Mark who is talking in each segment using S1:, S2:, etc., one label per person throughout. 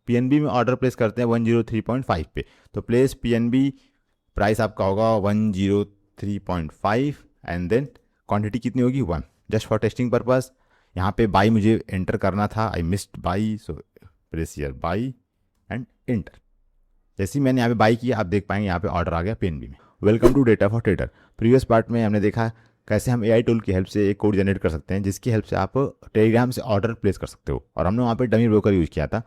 S1: PNB में order place करते हैं 103.5 पे, तो प्लेस PNB प्राइस आपका होगा 103.5 एंड देन क्वांटिटी कितनी होगी 1, जस्ट फॉर टेस्टिंग पर्पस। यहाँ पे बाई मुझे एंटर करना था, I missed by, so press here by and enter. जैसे ही मैंने यहाँ पे बाई किया, आप देख पाएंगे यहाँ पे ऑर्डर आ गया PNB में। Welcome to data for trader. Previous part में हमने देखा कैसे हम AI टूल की हेल्प से एक कोड जनरेट कर सकते हैं जिसकी हेल्प से आप टेलीग्राम से ऑर्डर प्लेस कर सकते हो, और हमने वहाँ पे डमी ब्रोकर यूज़ किया था।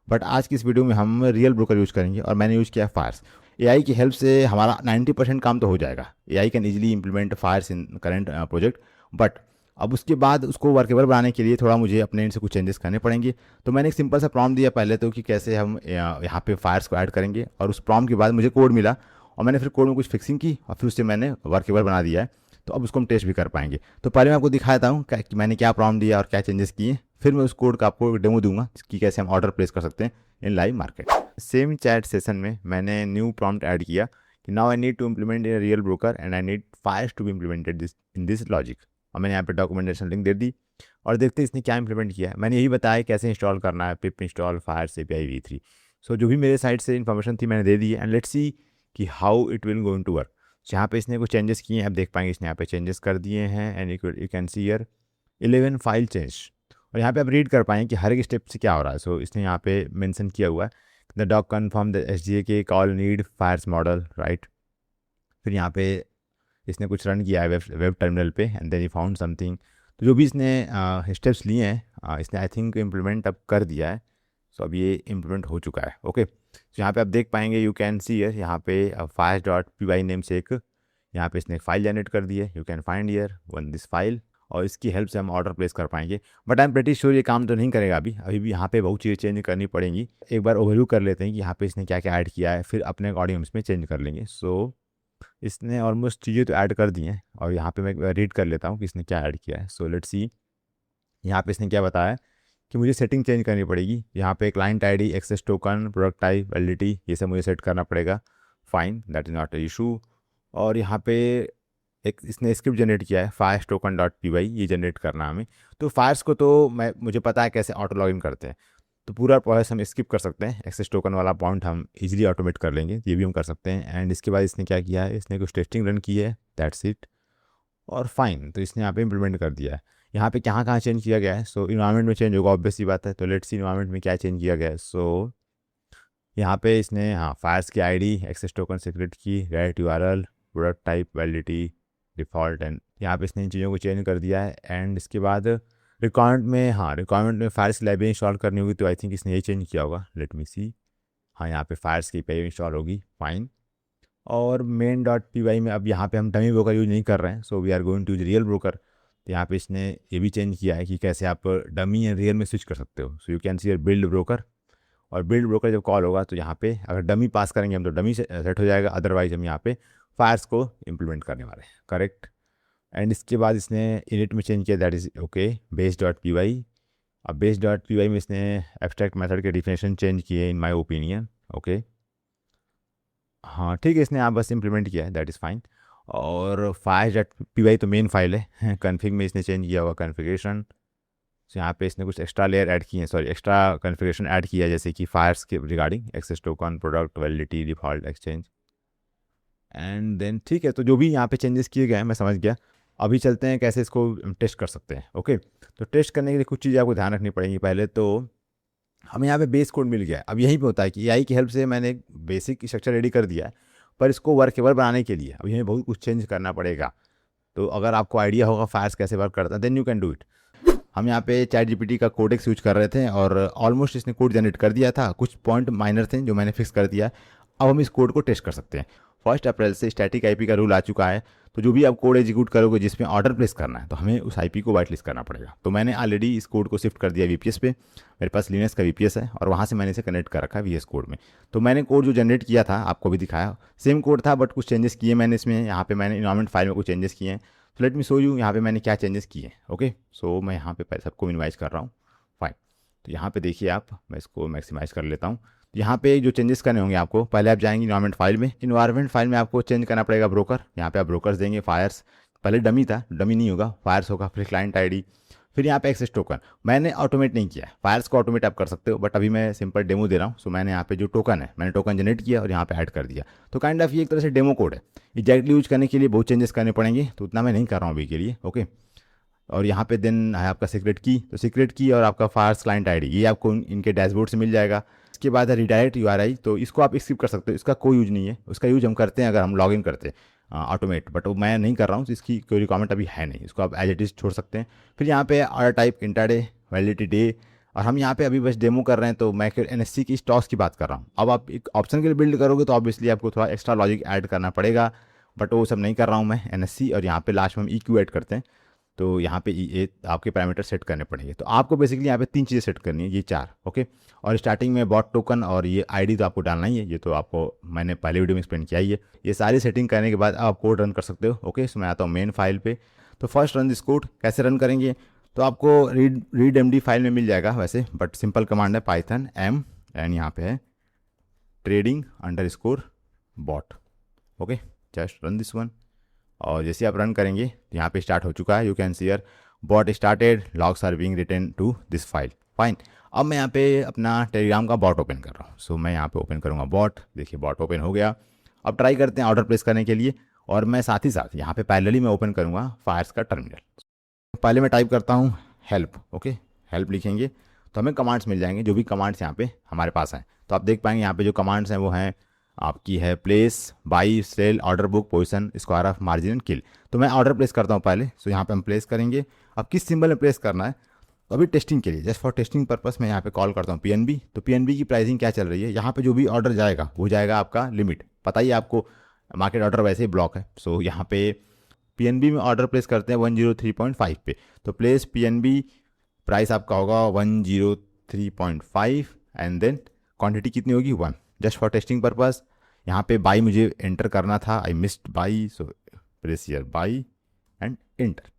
S1: बट आज की इस वीडियो में हम रियल ब्रोकर यूज़ करेंगे, और मैंने यूज़ किया फायर्स। AI की हेल्प से हमारा 90% काम तो हो जाएगा। AI can easily implement Fyers in current project, but अब उसके बाद उसको वर्केबल बनाने के लिए थोड़ा मुझे अपने एंड से कुछ चेंजेस करने पड़ेंगे। तो मैंने एक सिंपल सा प्रॉम्प्ट दिया पहले तो कि कैसे हम यहाँ पे फायर्स को ऐड करेंगे, और उस प्रॉम्प्ट के बाद मुझे कोड मिला, और मैंने फिर कोड में कुछ फिक्सिंग की और फिर उससे मैंने वर्केबल बना दिया है। तो अब उसको हम टेस्ट भी कर पाएंगे। तो पहले मैं आपको दिखाता हूँ कि मैंने क्या प्रॉम्प्ट दिया और क्या चेंजेस किए, फिर मैं उस कोड का आपको डेमो दूंगा कि कैसे हम ऑर्डर प्लेस कर सकते हैं in live market. Same chat session में मैंने न्यू प्रॉम्प्ट ऐड किया कि now I need to implement in real broker and I need Fyers to be implemented this in this logic. और मैंने यहाँ पे डॉक्यूमेंटेशन लिंक दे दी, और देखते इसने क्या इंप्लीमेंट किया है। मैंने यही बताया कैसे इंस्टॉल करना है, pip install Fyers API v3। So जो भी मेरे साइड से इन्फॉर्मेशन थी मैंने दे दी है, एंड लेट्स सी कि how it will going to work. यहाँ पे इसने कुछ चेंजेस किए हैं, आप देख पाएंगे इसने यहाँ पे चेंजेस कर दिए हैं, and you can see here 11 file change. और यहाँ पे आप रीड कर पाएंगे कि हर एक स्टेप से क्या हो रहा है। सो इसने यहाँ पे मेंशन किया हुआ है the doc confirm the SDK call need Fyers model, right. फिर यहाँ पे इसने कुछ रन किया है वेब टर्मिनल पे, and then he found something. तो जो भी इसने स्टेप्स लिए हैं इसने आई थिंक इम्प्लीमेंट अब कर दिया है। सो अब ये इम्प्लीमेंट हो चुका है, ओके। तो यहाँ पे आप देख पाएंगे, यू कैन सी हियर यहाँ पे fires.py नेम से एक यहाँ पे इसने एक फाइल जनरेट कर दी है, you can find here one this file, और इसकी हेल्प से हम ऑर्डर प्लेस कर पाएंगे। But I am pretty sure ये काम तो नहीं करेगा अभी भी यहाँ पे बहुत चीज़ें चेंज करनी पड़ेंगी। एक बार ओवरव्यू कर लेते हैं कि यहाँ पे इसने क्या क्या ऐड किया है, फिर अपने अकॉर्डिंग हम इसमें चेंज कर लेंगे। सो इसने ऑलमोस्ट चीज़ें तो ऐड कर दी हैं, और यहाँ पे मैं रीड कर लेता हूँ कि इसने क्या ऐड किया है। सो लेट्स सी यहाँ पे इसने क्या बताया कि मुझे सेटिंग चेंज करनी पड़ेगी। यहाँ पे client ID, access token, product type, validity, ये सब मुझे सेट करना पड़ेगा। Fine, that is not a issue. और यहाँ पे एक इसने स्क्रिप्ट जनरेट किया है फायर्स टोकन डॉट py, ये जनरेट करना है हमें। तो फायर्स को तो मुझे पता है कैसे ऑटो लॉगिन करते हैं, तो पूरा प्रोसेस हम स्किप कर सकते हैं। एक्सेस टोकन वाला पॉइंट हम इजीली ऑटोमेट कर लेंगे, ये भी हम कर सकते हैं। एंड इसके बाद इसने क्या किया है, इसने कुछ टेस्टिंग रन की है, दैट्स इट, और फाइन। तो इसने यहाँ पे इम्प्लीमेंट कर दिया है। यहाँ पे कहाँ कहाँ चेंज किया गया है, सो इन्वायरमेंट में चेंज होगा, ऑब्वियस सी बात है। तो लेट्स सी इन्वायरमेंट में क्या चेंज किया गया है। सो यहाँ पे इसने फायर्स की ID, एक्सेस टोकन सीक्रेट की, right URL, product type, validity, default, and यहाँ पे इसने इन चीज़ों को चेंज कर दिया है। एंड इसके बाद रिक्वायरमेंट में फायर्स की लाइब्रेरी इंस्टॉल करनी होगी, तो आई थिंक इसने ये चेंज किया होगा। लेट मी सी, यहाँ पे फायर्स की API इंस्टॉल होगी, फाइन। और main.py में अब यहाँ पे हम डमी ब्रोकर यूज नहीं कर रहे हैं, so we are going to use real broker. तो यहाँ पे इसने ये भी चेंज किया है कि कैसे आप डमी एंड रियल में स्विच कर सकते हो। So you can C build broker, और बिल्ड ब्रोकर जब कॉल होगा तो यहाँ पे अगर डमी पास करेंगे हम तो डमी से सेट हो जाएगा, अदरवाइज हम यहाँ पे फायर्स को इम्प्लीमेंट करने वाले हैं, करेक्ट। एंड इसके बाद इसने इनिट में चेंज किया, दैट इज़ ओके, base.py। अब base.py में इसने एब्स्ट्रैक्ट मेथड के डिफिनेशन चेंज किए इन माय ओपिनियन, ओके। हाँ ठीक है, इसने आप बस इम्प्लीमेंट किया है, दैट इज़ फाइन। और fires.py तो मेन फाइल है। कन्फिग में इसने चेंज किया हुआ कन्फिगरेशन। तो यहाँ पे इसने कुछ एक्स्ट्रा लेयर ऐड किए हैं, सॉरी एक्स्ट्रा कन्फिगरेशन ऐड किया है, जैसे कि फायर्स के regarding access token, product, validity, default, exchange, and then ठीक है। तो जो भी यहाँ पे चेंजेस किए गए हैं मैं समझ गया। अभी चलते हैं कैसे इसको टेस्ट कर सकते हैं, ओके। तो टेस्ट करने के लिए कुछ चीज़ें आपको ध्यान रखनी पड़ेंगी। पहले तो हमें यहाँ पे बेस कोड मिल गया है। अब यहीं पे होता है कि AI की हेल्प से मैंने एक बेसिक स्ट्रक्चर रेडी कर दिया है, पर इसको वर्केबल बनाने के लिए अभी हमें बहुत कुछ चेंज करना पड़ेगा। तो अगर आपको आइडिया होगा फायर्स कैसे वर्क करता है, then you can do it. हम यहाँ पे ChatGPT का कोडेक्स यूज कर रहे थे, और ऑलमोस्ट इसने कोड जनरेट कर दिया था। कुछ पॉइंट माइनर थे जो मैंने फिक्स कर दिया है। अब हम इस कोड को टेस्ट कर सकते हैं। 1 अप्रैल से स्टैटिक IP का रूल आ चुका है, तो जो भी आप कोड एग्जीक्यूट करोगे जिसमें ऑर्डर प्लेस करना है, तो हमें उस IP को वाइट लिस्ट करना पड़ेगा। तो मैंने ऑलरेडी इस कोड को शिफ्ट कर दिया VPS पे। मेरे पास लिनक्स का VPS है, और वहाँ से मैंने इसे कनेक्ट कर रखा है VS कोड में। तो मैंने कोड जो जनरेट किया था आपको भी दिखाया, सेम कोड था, बट कुछ चेंजेस किए मैंने इसमें। यहाँ पे मैंने इन्वायरमेंट फाइल में कुछ चेंजेस किए हैं। तो लेट मी शो यू यहाँ पे मैंने क्या चेंजेस किए हैं, ओके। सो मैं यहाँ पे सबको मिनिमाइज कर रहा हूँ, फाइन। तो यहाँ पे देखिए आप, मैं इसको मैक्सिमाइज कर लेता हूँ। यहाँ पे जो चेंजेस करने होंगे आपको, पहले आप जाएंगे इन्वायरमेंट फाइल में आपको चेंज करना पड़ेगा ब्रोकर। यहाँ पे आप ब्रोकर्स देंगे, फायर्स, पहले डमी था, डमी नहीं होगा, फायर्स होगा, फिर क्लाइंट ID, फिर यहाँ पे एक्सेस टोकन मैंने ऑटोमेट नहीं किया है, फायर्स को ऑटोमेट आप कर सकते हो, बट अभी मैं सिंपल डेमो दे रहा हूँ। सो मैंने यहाँ पे जो टोकन है मैंने टोकन जनरेट किया और यहाँ पे ऐड कर दिया। तो काइंड ऑफ ये एक तरह से डेमो कोड है। एग्जैक्टली यूज करने के लिए बहुत चेंजेस करने पड़ेंगे, तो उतना मैं नहीं कर रहा हूँ अभी के लिए। ओके, और यहाँ पे देन है आपका सीक्रेट की, तो सीक्रेट की और आपका फायर्स क्लाइंट आईडी ये आपको इनके डैशबोर्ड से मिल जाएगा। इसके बाद है रिडायरेक्ट यूआरआई, तो इसको आप स्किप कर सकते हो, इसका कोई यूज नहीं है। उसका यूज हम करते हैं अगर हम लॉगिन करते हैं ऑटोमेट, बट वो मैं नहीं कर रहा हूँ, तो इसकी कोई रिक्वायरमेंट अभी है नहीं, इसको आप एज इट इज छोड़ सकते हैं। फिर यहाँ पे order type intraday, validity day, और हम यहाँ पे अभी बस डेमो कर रहे हैं, तो मैं एनएससी की स्टॉक्स की बात कर रहा हूँ। अब आप एक ऑप्शन के लिए बिल्ड करोगे तो ऑब्वियसली आपको थोड़ा एक्स्ट्रा लॉजिक ऐड करना पड़ेगा, बट वो सब नहीं कर रहा हूँ मैं एनएससी। और यहाँ पे लास्ट में हम EQ ऐड करते हैं, तो यहाँ पे ये आपके पैरामीटर सेट करने पड़ेंगे। तो आपको बेसिकली यहाँ पे 3 चीज़ें सेट करनी है, ये 4। ओके, और स्टार्टिंग में बॉट टोकन और ये आईडी तो आपको डालना ही है, ये तो आपको मैंने पहले वीडियो में एक्सप्लेन किया ही है। ये सारी सेटिंग करने के बाद आप कोड रन कर सकते हो। ओके, सो मैं आता हूँ मेन फाइल पे। तो फर्स्ट रन दिस कोड कैसे रन करेंगे, तो आपको रीड MD फाइल में मिल जाएगा वैसे, बट सिंपल कमांड है पाइथन m एंड यहाँ पे है trading_bot। Okay, just run this one, और जैसे आप रन करेंगे तो यहाँ पे स्टार्ट हो चुका है। You can see here bot started, logs are being written to this file. Fine, अब मैं यहाँ पे अपना टेलीग्राम का बॉट ओपन कर रहा हूँ। सो मैं यहाँ पे ओपन करूँगा बॉट। देखिए बॉट ओपन हो गया। अब ट्राई करते हैं ऑर्डर प्लेस करने के लिए, और मैं साथ ही साथ यहाँ पे पैरेलली मैं ओपन करूँगा फायर्स का टर्मिनल। पहले मैं टाइप करता हूँ हेल्प। ओके, हेल्प लिखेंगे तो हमें कमांड्स मिल जाएंगे, जो भी कमांड्स यहाँ पे हमारे पास हैं। तो आप देख पाएंगे यहाँ पे जो कमांड्स हैं वो हैं आपकी है place, buy, sell, order book, position, square off, margin and kill. तो मैं ऑर्डर प्लेस करता हूँ पहले। सो यहाँ पे हम प्लेस करेंगे। अब किस सिंबल में प्लेस करना है, तो अभी टेस्टिंग के लिए, जस्ट फॉर टेस्टिंग पर्पस मैं यहाँ पे कॉल करता हूँ PNB। तो PNB की प्राइसिंग क्या चल रही है, यहाँ पे जो भी ऑर्डर जाएगा वो जाएगा आपका लिमिट, पता ही है आपको, मार्केट ऑर्डर वैसे ही ब्लॉक है। सो यहाँ पे PNB में ऑर्डर प्लेस करते हैं 103.5 पे। तो प्लेस PNB, प्राइस आपका होगा 103.5 एंड देन क्वांटिटी कितनी होगी 1, जस्ट फॉर टेस्टिंग पर्पस। यहाँ पे बाई मुझे एंटर करना था, I missed by, so press here by and enter.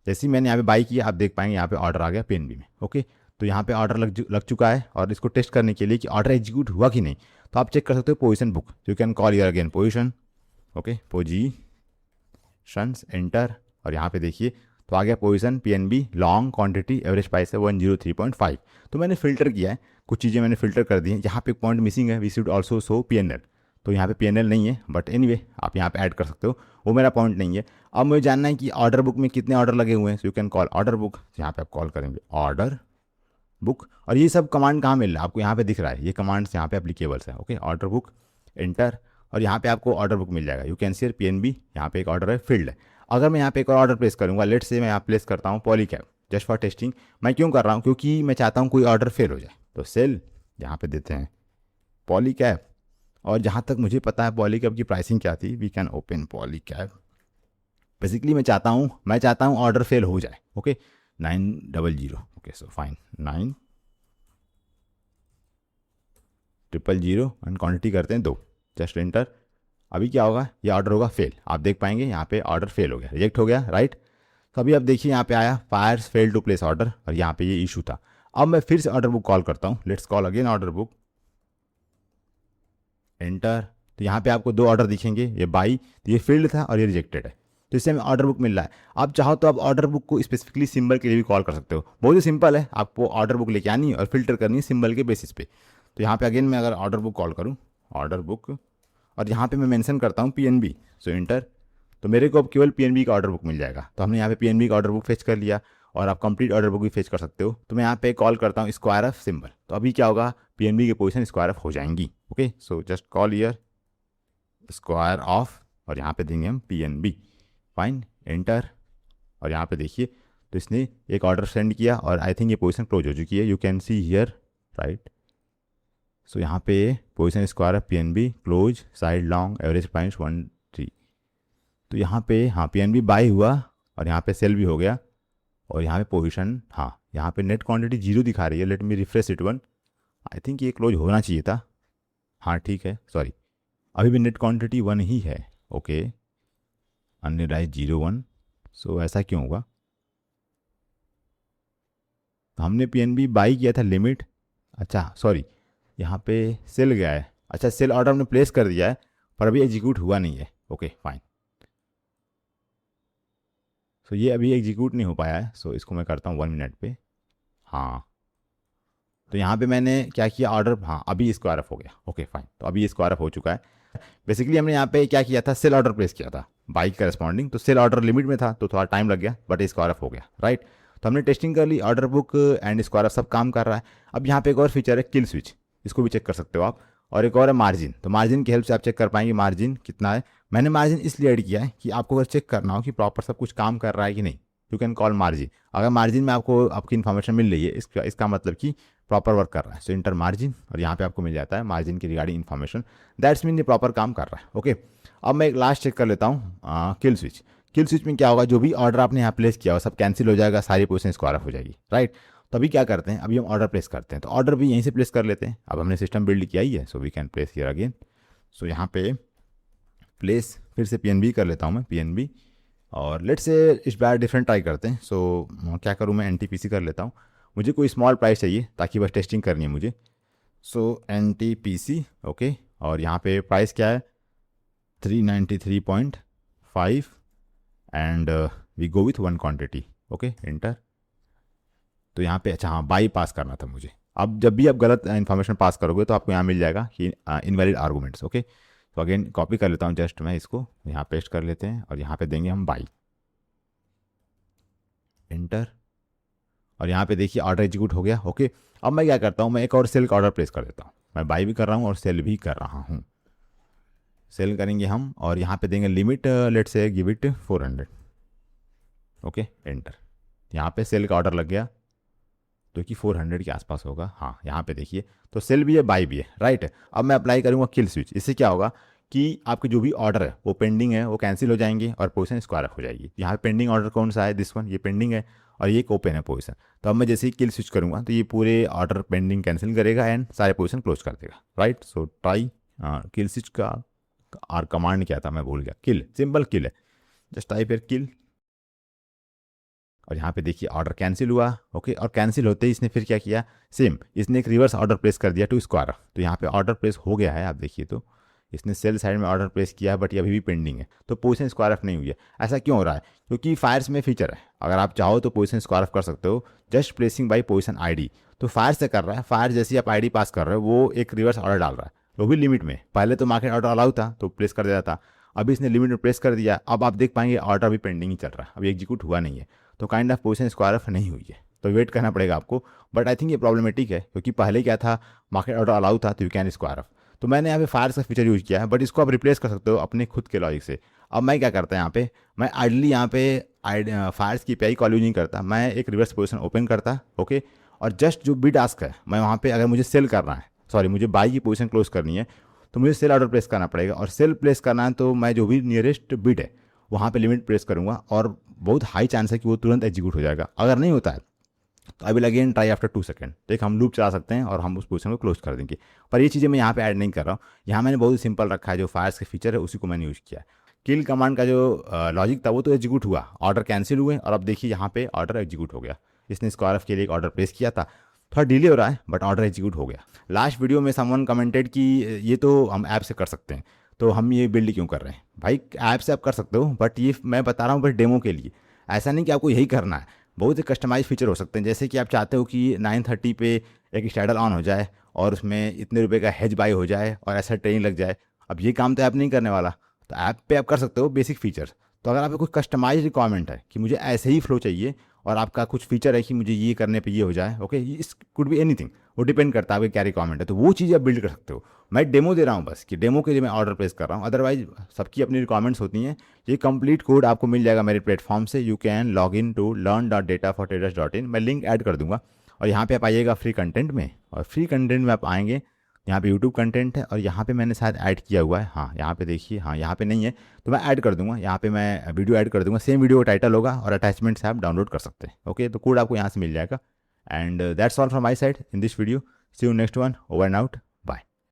S1: जैसे ही मैंने यहाँ पे बाई किया, आप देख पाएंगे यहाँ पे ऑर्डर आ गया PNB में। ओके, तो यहाँ पे ऑर्डर लग चुका है, और इसको टेस्ट करने के लिए कि ऑर्डर एग्जीक्यूट हुआ कि नहीं, तो आप चेक कर सकते हो position book. You can call here again position. Okay, positions, enter, और यहाँ पे देखिए तो आ गया position PNB long, quantity, average price है 103.5। तो मैंने फिल्टर किया है, कुछ चीज़ें मैंने फिल्टर कर दी हैं। यहाँ पे पॉइंट मिसिंग है, we should also show PNL। तो यहाँ पे PNL नहीं है, बट एनीवे आप यहाँ पे ऐड कर सकते हो, वो मेरा पॉइंट नहीं है। अब मुझे जानना है कि ऑर्डर बुक में कितने ऑर्डर लगे हुए हैं। So you can call order book. यहाँ पे आप कॉल करेंगे ऑर्डर बुक, और ये सब कमांड कहाँ मिल रहा है आपको, यहाँ पे दिख रहा है, ये कमांड्स यहाँ पे एप्लीकेबल्स है। ओके, ऑर्डर बुक, एंटर, और यहाँ पे आपको ऑर्डर बुक मिल जाएगा। यू कैन सी PNB, यहाँ पे एक ऑर्डर है, फील्ड है। अगर मैं यहाँ पे एक और ऑर्डर प्लेस करूँगा, लेट से मैं यहाँ प्लेस करता हूँ पॉलीकैब, जस्ट फॉर टेस्टिंग। मैं क्यों कर रहा हूँ, क्योंकि मैं चाहता हूँ कोई ऑर्डर फेल हो जाए। तो सेल यहाँ पे देते हैं पॉलीकैब, और जहाँ तक मुझे पता है पॉलीकैब की प्राइसिंग क्या थी, we can open Polycab. Basically मैं चाहता हूँ ऑर्डर फेल हो जाए। Okay, 900। Okay, so fine 900 and quantity करते हैं 2, जस्ट एंटर। अभी क्या होगा, ये ऑर्डर होगा फेल। आप देख पाएंगे यहाँ पे ऑर्डर फेल हो गया, रिजेक्ट हो गया, राइट। तो अभी आप देखिए यहाँ पे आया Fyers fail to place order, और यहाँ पे ये इशू था। अब मैं फिर से ऑर्डर बुक कॉल करता हूँ, let's call again order book, enter. तो यहाँ पे आपको 2 ऑर्डर दिखेंगे, ये बाई, तो ये फील्ड था और ये रिजेक्टेड है। तो इससे हमें ऑर्डर बुक मिल रहा है। आप चाहो तो आप ऑर्डर बुक को स्पेसिफिकली सिंबल के लिए भी कॉल कर सकते हो, बहुत ही सिंपल है। आपको ऑर्डर बुक लेके आनी है और फिल्टर करनी है सिंबल के बेसिस पे। तो यहाँ पे अगेन मैं अगर ऑर्डर बुक कॉल करूँ, ऑर्डर बुक, और यहाँ पे मैं मेंशन करता हूँ PNB, सो एंटर। तो मेरे को अब केवल PNB का ऑर्डर बुक मिल जाएगा। तो हमने यहाँ पे PNB का ऑर्डर बुक फेच कर लिया, और आप कंप्लीट ऑर्डर बुक भी फेच कर सकते हो। तो मैं यहाँ पे कॉल करता हूँ स्क्वायर ऑफ सिंबल। तो अभी क्या होगा, PNB की पोजीशन स्क्वायर ऑफ हो जाएंगी। Okay, so just call here square of, और यहाँ पे देंगे हम PNB, फाइन, एंटर। और यहाँ पे देखिए तो इसने एक ऑर्डर सेंड किया, और आई थिंक ये पोजीशन क्लोज हो चुकी है। You can see here, right. So यहाँ पे position square off PNB close, side long, average price 13। तो यहाँ पे हाँ PNB बाई हुआ, और यहाँ पे सेल भी हो गया, और यहाँ पे पोजीशन, हाँ यहाँ पे नेट क्वांटिटी 0 दिखा रही है। Let me refresh it one, I think ये क्लोज होना चाहिए था। हाँ ठीक है, सॉरी, अभी भी नेट क्वांटिटी 1 ही है। ओके, अनराइज 01। सो ऐसा क्यों होगा, हमने PNB बाई किया था लिमिट, अच्छा सॉरी, यहाँ पे सेल गया है। अच्छा, सेल ऑर्डर हमने प्लेस कर दिया है, पर अभी एग्जीक्यूट हुआ नहीं है। ओके फाइन, सो ये अभी एग्जीक्यूट नहीं हो पाया है, सो इसको मैं करता हूँ 1 मिनट पे। हाँ, तो यहाँ पे मैंने क्या किया, ऑर्डर, हाँ अभी इसको आरफ हो गया, ओके फाइन, तो अभी इसको आरफ हो चुका है। बेसिकली हमने यहाँ पे क्या किया था, सेल ऑर्डर प्लेस किया था बाइक करस्पॉन्डिंग, तो सेल ऑर्डर लिमिट में था तो थोड़ा टाइम लग गया, बट इसको आरफ हो गया, राइट। तो हमने टेस्टिंग कर ली, ऑर्डर बुक एंड इसको आरफ सब काम कर रहा है। अब यहाँ पे एक और फीचर है किल स्विच, इसको भी चेक कर सकते हो आप। और एक और है मार्जिन, तो मार्जिन की हेल्प से आप चेक कर पाएंगे मार्जिन कितना है। मैंने मार्जिन इसलिए ऐड किया है कि आपको अगर चेक करना हो कि प्रॉपर सब कुछ काम कर रहा है कि नहीं, यू कैन कॉल मार्जिन। अगर मार्जिन में आपको आपकी इन्फॉर्मेशन मिल रही है, इसका मतलब कि प्रॉपर वर्क कर रहा है। सो इंटर मार्जिन, और यहाँ पे आपको मिल जाता है मार्जिन की रिगार्डिंग इन्फॉर्मेशन, दैट्स मीन ये प्रॉपर काम कर रहा है, ओके। अब मैं एक लास्ट चेक कर लेता हूँ किल स्विच। किल स्विच में क्या होगा, जो भी ऑर्डर आपने यहाँ प्लेस किया हो सब कैंसिल हो जाएगा, सारी पोजीशन स्क्वायर ऑफ हो जाएगी, राइट। तो अभी क्या करते हैं, अभी हम ऑर्डर प्लेस करते हैं, तो ऑर्डर भी यहीं से प्लेस कर लेते हैं। अब हमने सिस्टम बिल्ड किया ही है, so we can place here again. So यहाँ पे प्लेस फिर से PNB कर लेता हूँ मैं, PNB, और लेट्स से इस बार डिफरेंट ट्राई करते हैं। सो क्या करूँ मैं, NTPC कर लेता हूँ। मुझे कोई स्मॉल प्राइस चाहिए ताकि बस टेस्टिंग करनी है मुझे। सो NTPC, ओके, और यहाँ पे प्राइस क्या है 393.5 and we go with 1 quantity, okay, enter. तो यहाँ पे अच्छा, हाँ बाई पास करना था मुझे। अब जब भी आप गलत इन्फॉर्मेशन पास करोगे तो आपको यहाँ मिल जाएगा कि इनवैलिड आर्गूमेंट्स, ओके। तो अगेन कॉपी कर लेता हूँ, जस्ट मैं इसको यहाँ पेस्ट कर लेते हैं और यहाँ पे देंगे हम बाई, इंटर। और यहाँ पे देखिए ऑर्डर एग्जीक्यूट हो गया, ओके। अब मैं क्या करता हूँ, मैं एक और सेल का ऑर्डर प्लेस कर देता हूँ। मैं बाई भी कर रहा हूँ और सेल भी कर रहा हूँ। सेल करेंगे हम और यहाँ पे देंगे लिमिट, लेट से गिव इट 400, ओके, एंटर। यहाँ पे सेल का ऑर्डर लग गया जो कि 400 के आसपास होगा, हाँ यहाँ पे देखिए। तो सेल भी है बाई भी है, राइट। अब मैं अप्लाई करूँगा किल स्विच, इससे क्या होगा कि आपके जो भी ऑर्डर है वो पेंडिंग है वो कैंसिल हो जाएंगे और पोजीशन स्क्वायर ऑफ हो जाएगी। यहाँ पे पेंडिंग ऑर्डर कौन सा है, दिस वन, ये पेंडिंग है और ये एक ओपन है पोजीशन। तो अब मैं जैसे ही किल स्विच करूँगा तो ये पूरे ऑर्डर पेंडिंग कैंसिल करेगा एंड सारे पोजीशन क्लोज कर देगा, right. So try kill switch का और कमांड क्या था मैं भूल गया, किल, सिंपल किल है, जस्ट टाइप हियर किल। और यहाँ पे देखिए ऑर्डर कैंसिल हुआ, ओके। और कैंसिल होते ही इसने फिर क्या किया, सेम इसने एक रिवर्स ऑर्डर प्लेस कर दिया टू स्क्वायर। तो यहाँ पे ऑर्डर प्लेस हो गया है, आप देखिए तो इसने सेल साइड में ऑर्डर प्लेस किया है, बट ये अभी भी पेंडिंग है, तो पोजीशन स्क्वायर ऑफ नहीं हुई है। ऐसा क्यों हो रहा है, क्योंकि फायर्स में फीचर है, अगर आप चाहो तो पोजीशन स्क्वायर ऑफ कर सकते हो just placing by position ID। तो फायर से कर रहा है, फायर जैसे ही आप ID पास कर रहे हो वो एक रिवर्स ऑर्डर डाल रहा है, वो भी लिमिट में। पहले तो मार्केट ऑर्डर अलाउ था तो प्लेस कर देता था, अभी इसने लिमिट में प्लेस कर दिया। अब आप देख पाएंगे ऑर्डर अभी पेंडिंग ही चल रहा है, अभी एग्जीक्यूट हुआ नहीं है, तो kind of position square of नहीं हुई है, तो वेट करना पड़ेगा आपको। बट आई थिंक ये प्रॉब्लमेटिक है, क्योंकि पहले क्या था, मार्केट ऑर्डर अलाउ था तो यू कैन स्क्वायर ऑफ। तो मैंने यहाँ पे फायर्स का फीचर यूज़ किया है, बट इसको आप रिप्लेस कर सकते हो अपने खुद के लॉजिक से। अब मैं क्या करता है यहाँ पे, मैं आइडली यहाँ पे फायर्स की API कॉल यूज नहीं करता, मैं एक रिवर्स पोजीशन ओपन करता, ओके। और जस्ट जो बिड आस्क है, मैं वहाँ पे अगर मुझे सेल करना है, सॉरी मुझे बाई की पोजीशन क्लोज करनी है, तो मुझे सेल ऑर्डर प्लेस करना पड़ेगा। और सेल प्लेस करना है तो मैं जो भी नियरेस्ट बिड है वहाँ पे लिमिट प्रेस करूँगा, और बहुत हाई चांस है कि वो तुरंत एग्जीक्यूट हो जाएगा। अगर नहीं होता है तो I will again try after 2 second, तो एक हम लूप चला सकते हैं और हम उस पोजीशन को क्लोज कर देंगे। पर ये चीज़ें मैं यहाँ पे ऐड नहीं कर रहा हूँ, यहाँ मैंने बहुत सिंपल रखा है, जो फायर्स के फीचर है उसी को मैंने यूज़ किया है। किल कमांड का जो लॉजिक था वो तो एग्जीक्यूट हुआ, ऑर्डर कैंसिल हुए, और अब देखिए यहाँ पे ऑर्डर एग्जीक्यूट हो गया। इसने स्क्वायर ऑफ के लिए एक ऑर्डर प्लेस किया था, थोड़ा डिले हो रहा है बट ऑर्डर एग्जीक्यूट हो गया। लास्ट वीडियो में समवन कमेंटेड कि ये तो हम ऐप से कर सकते हैं, तो हम ये बिल्ड क्यों कर रहे हैं। भाई ऐप से आप कर सकते हो, बट ये मैं बता रहा हूँ बस डेमो के लिए, ऐसा नहीं कि आपको यही करना है। बहुत ही कस्टमाइज फीचर हो सकते हैं, जैसे कि आप चाहते हो कि 9:30 पे एक स्टैडल ऑन हो जाए और उसमें इतने रुपए का हेज बाई हो जाए और ऐसा ट्रेनिंग लग जाए। अब ये काम तो ऐप नहीं करने वाला, तो ऐप पे आप कर सकते हो बेसिक फीचर्स। तो अगर आपको कोई कस्टमाइज रिक्वायरमेंट है कि मुझे ऐसे ही फ्लो चाहिए और आपका कुछ फीचर है कि मुझे ये करने पे ये हो जाए, ओके, इस कुड बी एनीथिंग, वो डिपेंड करता है आपकी क्या रिक्वायरमेंट है, तो वो चीज़ आप बिल्ड कर सकते हो। मैं डेमो दे रहा हूँ बस, कि डेमो के लिए मैं ऑर्डर प्लेस कर रहा हूँ, अदरवाइज सबकी अपनी रिक्वायरमेंट्स होती हैं। ये कंप्लीट कोड आपको मिल जाएगा मेरे प्लेटफॉर्म से, you can log in to learn.datafortraders.in, मैं लिंक ऐड कर दूंगा। और यहाँ पे आप आइएगा फ्री कंटेंट में, और फ्री कंटेंट में आप आएंगे, यहाँ पे यूट्यूब कंटेंट है, और यहाँ पे मैंने शायद ऐड किया हुआ है, हाँ यहाँ पे देखिए, हाँ यहाँ पे नहीं है तो मैं ऐड कर दूंगा, यहाँ पे मैं वीडियो ऐड कर दूंगा, सेम वीडियो का टाइटल होगा और अटैचमेंट से आप डाउनलोड कर सकते हैं, ओके। तो कोड आपको यहाँ से मिल जाएगा। And that's all from my side in this video, see you next one, over and out.